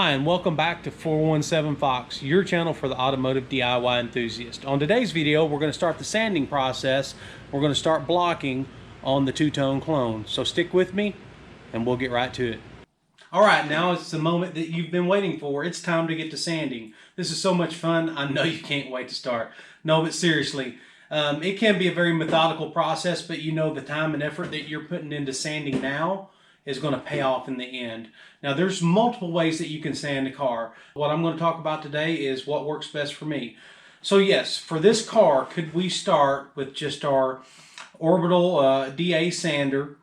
Hi, and welcome back to 417 Fox, your channel for the automotive DIY enthusiast. On today's video, we're going to start the sanding process. We're going to start blocking on the two-tone clone. So stick with me, and we'll get right to it. All right, now it's the moment that you've been waiting for. It's time to get to sanding. This is so much fun. I know you can't wait to start. No, but seriously, it can be a very methodical process, but you know the time and effort that you're putting into sanding now is going to pay off in the end. Now, there's multiple ways that you can sand a car. What I'm going to talk about today is what works best for me. So yes, for this car, could we start with just our orbital DA sander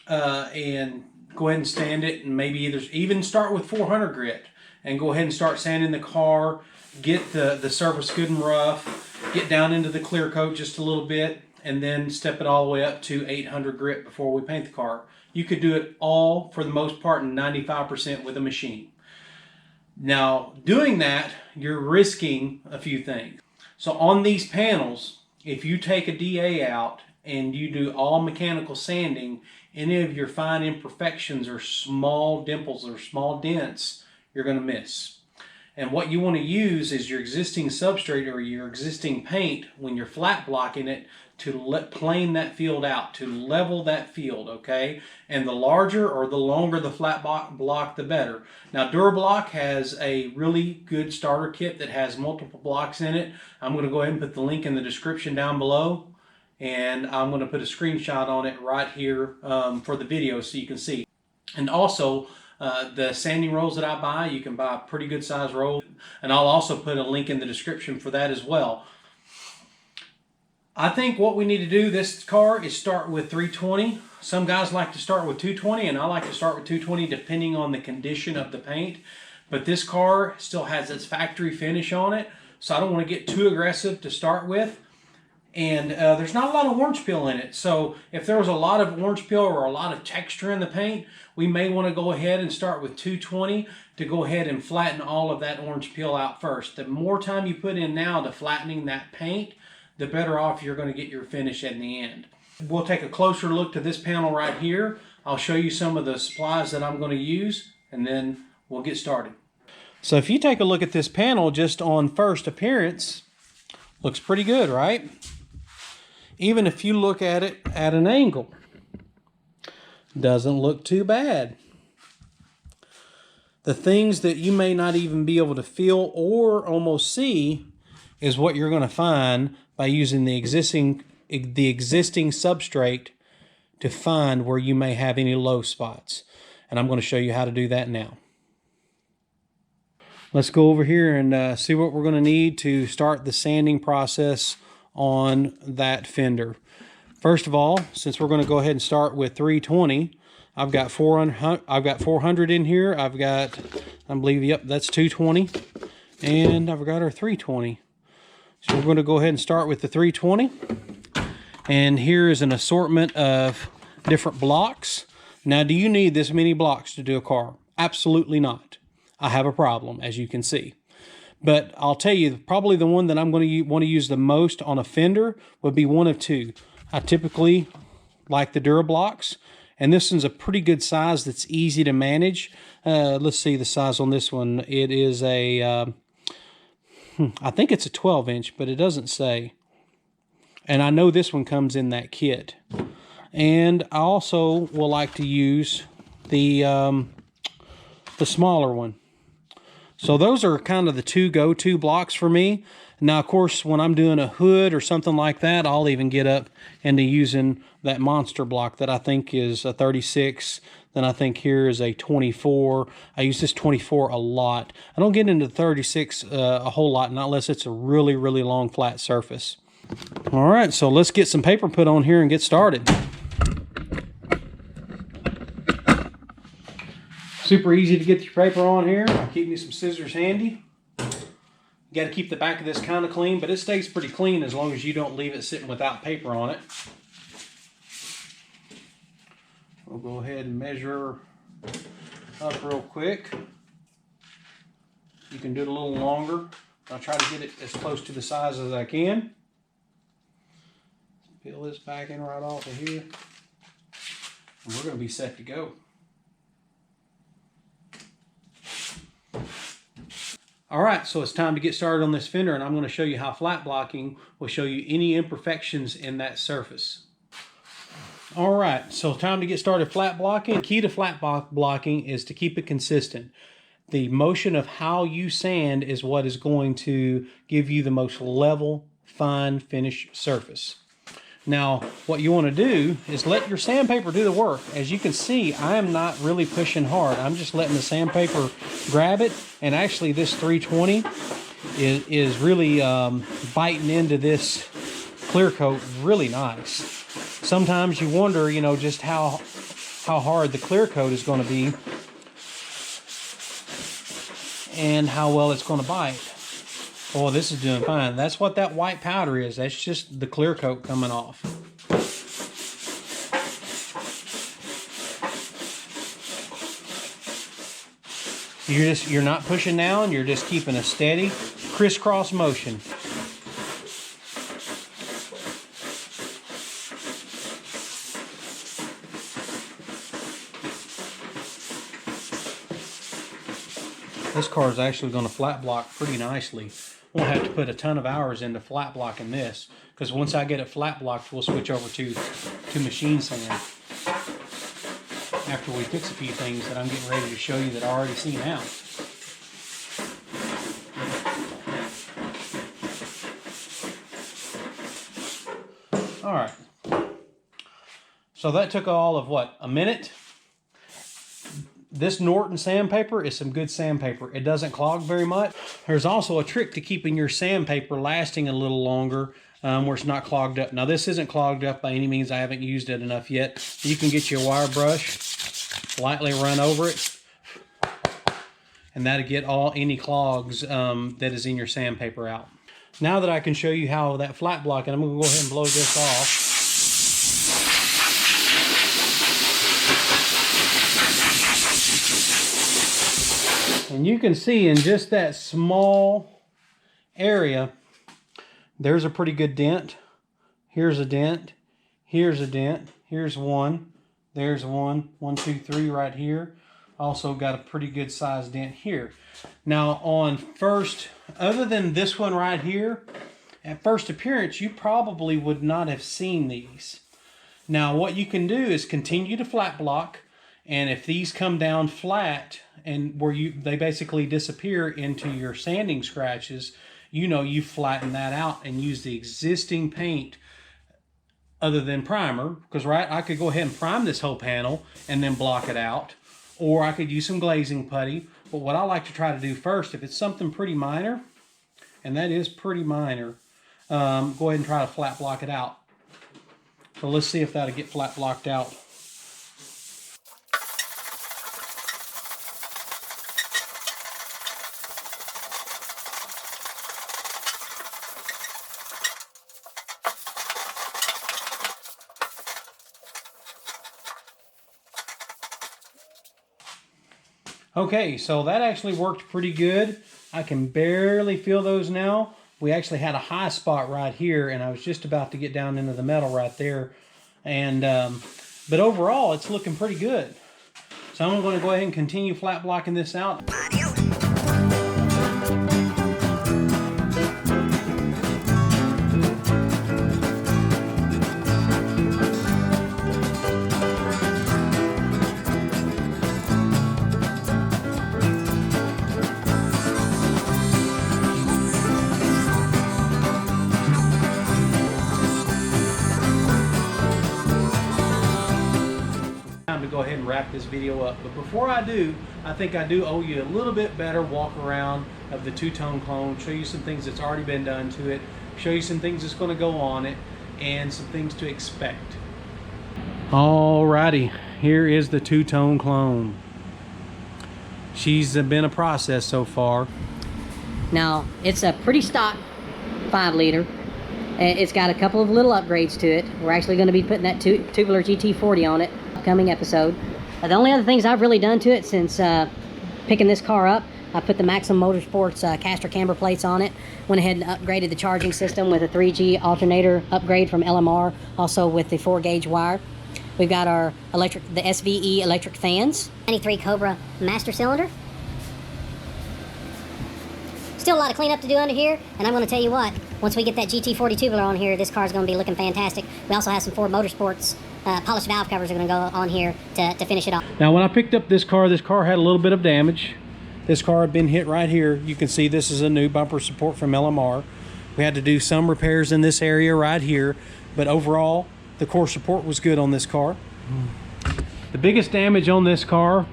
and go ahead and sand it, and maybe even start with 400 grit and go ahead and start sanding the car, get the surface good and rough, get down into the clear coat just a little bit, and then step it all the way up to 800 grit before we paint the car. You could do it all, for the most part, in 95% with a machine. Now, doing that, you're risking a few things. So on these panels, if you take a DA out and you do all mechanical sanding, any of your fine imperfections or small dimples or small dents, you're going to miss. And what you want to use is your existing substrate or your existing paint when you're flat blocking it to plane that field out, to level that field, okay? And the larger or the longer the flat block, the better. Now, Durablock has a really good starter kit that has multiple blocks in it. I'm going to go ahead and put the link in the description down below, and I'm going to put a screenshot on it right here for the video so you can see. And also, the sanding rolls that I buy, you can buy a pretty good size roll, and I'll also put a link in the description for that as well. I think what we need to do this car is start with 320. Some guys like to start with 220, and I like to start with 220 depending on the condition of the paint. But this car still has its factory finish on it, so I don't want to get too aggressive to start with. And there's not a lot of orange peel in it, so if there was a lot of orange peel or a lot of texture in the paint, we may want to go ahead and start with 220 to go ahead and flatten all of that orange peel out first. The more time you put in now to flattening that paint, the better off you're going to get your finish in the end. We'll take a closer look to this panel right here. I'll show you some of the supplies that I'm going to use, and then we'll get started. So if you take a look at this panel just on first appearance, looks pretty good, right? Even if you look at it at an angle, doesn't look too bad. The things that you may not even be able to feel or almost see is what you're going to find by using the existing substrate to find where you may have any low spots. And I'm going to show you how to do that now. Let's go over here and see what we're going to need to start the sanding process on that fender. First of all, since we're going to go ahead and start with 320, I've got 400 in here. I've got, I believe, yep, that's 220, and I've got our 320. So we're going to go ahead and start with the 320. And here is an assortment of different blocks. Now, do you need this many blocks to do a car? Absolutely not. I have a problem, as you can see. But I'll tell you, probably the one that I'm going to want to use the most on a fender would be one of two. I typically like the Durablocks, and this one's a pretty good size that's easy to manage. Let's see the size on this one. It is a, I think it's a 12-inch, but it doesn't say. And I know this one comes in that kit. And I also will like to use the smaller one. So those are kind of the two go-to blocks for me. Now, of course, when I'm doing a hood or something like that, I'll even get up into using that monster block that I think is a 36. Then I think here is a 24. I use this 24 a lot. I don't get into 36 a whole lot, not unless it's a really, really long flat surface. All right, so let's get some paper put on here and get started. Super easy to get your paper on here. I'll keep me some scissors handy. You got to keep the back of this kind of clean, but it stays pretty clean as long as you don't leave it sitting without paper on it. We'll go ahead and measure up real quick. You can do it a little longer. I'll try to get it as close to the size as I can. Peel this back in right off of here. And we're going to be set to go. All right, so it's time to get started on this fender, and I'm going to show you how flat blocking will show you any imperfections in that surface. All right, so time to get started flat blocking. The key to flat blocking is to keep it consistent. The motion of how you sand is what is going to give you the most level, fine finish surface. Now, what you want to do is let your sandpaper do the work. As you can see, I am not really pushing hard. I'm just letting the sandpaper grab it, and actually this 320 is really biting into this clear coat really nice. Sometimes you wonder, you know, just how hard the clear coat is going to be and how well it's going to bite. Oh, this is doing fine. That's what that white powder is. That's just the clear coat coming off. You're not pushing down, you're just keeping a steady crisscross motion. This car is actually going to flat block pretty nicely. Won't have to put a ton of hours into flat blocking this, because once I get it flat blocked, we'll switch over to machine sand after we fix a few things that I'm getting ready to show you that I already seen out. All right. So that took all of what, a minute? This Norton sandpaper is some good sandpaper. It doesn't clog very much. There's also a trick to keeping your sandpaper lasting a little longer where it's not clogged up. Now this isn't clogged up by any means. I haven't used it enough yet. You can get your wire brush, lightly run over it, and that'll get any clogs that is in your sandpaper out. Now that I can show you how that flat blocking, I'm going to go ahead and blow this off. And you can see in just that small area, there's a pretty good dent. Here's a dent. Here's a dent. Here's one. There's one. 1, 2, 3 right here. Also got a pretty good sized dent here. Now on first, other than this one right here, at first appearance, you probably would not have seen these. Now what you can do is continue to flat block, and if these come down flat and where they basically disappear into your sanding scratches, you know you flatten that out and use the existing paint other than primer, because right, I could go ahead and prime this whole panel and then block it out, or I could use some glazing putty. But what I like to try to do first, if it's something pretty minor, and that is pretty minor, go ahead and try to flat block it out. So let's see if that'll get flat blocked out. Okay, so that actually worked pretty good. I can barely feel those now. We actually had a high spot right here, and I was just about to get down into the metal right there. And but overall, it's looking pretty good. So I'm going to go ahead and continue flat blocking this out. To go ahead and wrap this video up, but before I do, I think I do owe you a little bit better walk around of the two-tone clone, show you some things that's already been done to it, show you some things that's going to go on it, and some things to expect. Alrighty, here is the two-tone clone. She's been a process so far. Now it's a pretty stock 5 liter. It's got a couple of little upgrades to it. We're actually going to be putting that tubular GT40 on it upcoming episode. The only other things I've really done to it since picking this car up, I put the Maxim Motorsports caster camber plates on it, went ahead and upgraded the charging system with a 3G alternator upgrade from LMR, also with the 4-gauge wire. We've got our the SVE electric fans. 93 Cobra master cylinder. Still a lot of cleanup to do under here, and I'm going to tell you what, once we get that GT40 tubular on here, this car's going to be looking fantastic. We also have some Ford Motorsports polished valve covers are going to go on here to finish it off. Now when I picked up this car had a little bit of damage. This car had been hit right here. You can see this is a new bumper support from LMR. We had to do some repairs in this area right here, but overall the core support was good on this car. The biggest damage on this car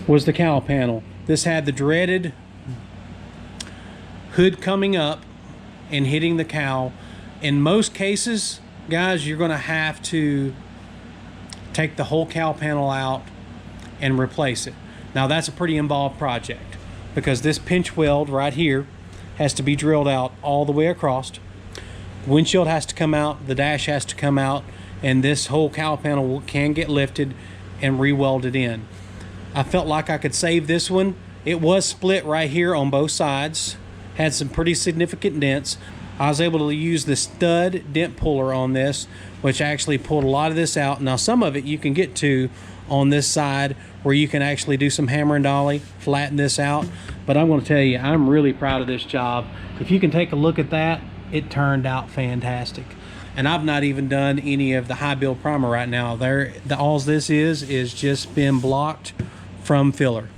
was the cowl panel. This had the dreaded hood coming up and hitting the cowl. In most cases, guys, you're going to have to take the whole cowl panel out and replace it. Now that's a pretty involved project because this pinch weld right here has to be drilled out all the way across. Windshield has to come out, the dash has to come out, and this whole cowl panel can get lifted and re-welded in. I felt like I could save this one. It was split right here on both sides, had some pretty significant dents. I was able to use the stud dent puller on this, which actually pulled a lot of this out. Now some of it you can get to on this side where you can actually do some hammer and dolly, flatten this out. But I'm going to tell you, I'm really proud of this job. If you can take a look at that, it turned out fantastic. And I've not even done any of the high build primer right now. All this is just been blocked from filler.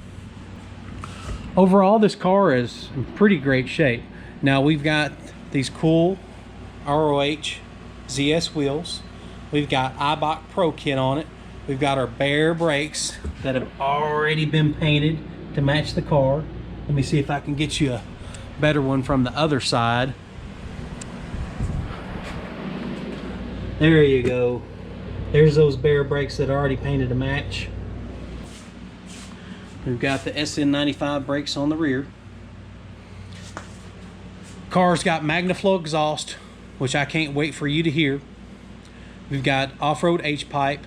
Overall, this car is in pretty great shape. Now we've got these cool ROH ZS wheels. We've got Eibach Pro kit on it. We've got our Bear brakes that have already been painted to match the car. Let me see if I can get you a better one from the other side. There you go. There's those Bear brakes that are already painted to match. We've got the SN95 brakes on the rear. Car's got MagnaFlow exhaust, which I can't wait for you to hear. We've got off-road H-pipe.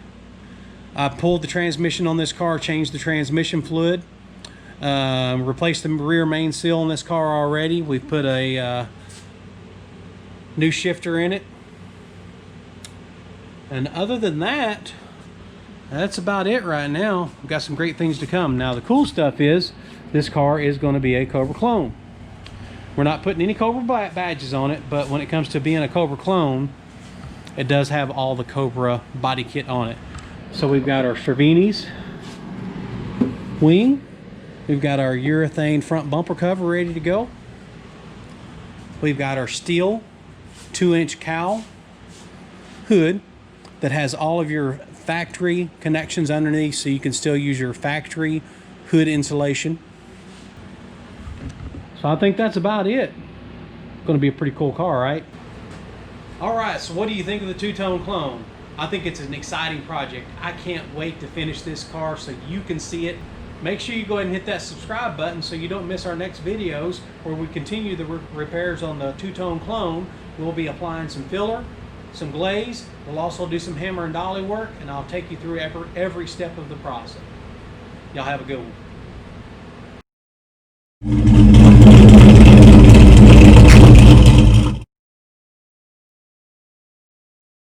I pulled the transmission on this car, changed the transmission fluid, replaced the rear main seal on this car already. We've put a new shifter in it. And other than that, that's about it right now. We've got some great things to come. Now the cool stuff is this car is going to be a Cobra clone. We're not putting any Cobra badges on it, but when it comes to being a Cobra clone, it does have all the Cobra body kit on it. So we've got our Cervini's wing. We've got our urethane front bumper cover ready to go. We've got our steel 2-inch cowl hood that has all of your factory connections underneath, so you can still use your factory hood insulation. So I think that's about it. Going to be a pretty cool car, right? All right, so what do you think of the two-tone clone? I think it's an exciting project. I can't wait to finish this car so you can see it. Make sure you go ahead and hit that subscribe button so you don't miss our next videos where we continue the repairs on the two-tone clone. We'll be applying some filler, some glaze. We'll also do some hammer and dolly work, and I'll take you through every step of the process. Y'all have a good one.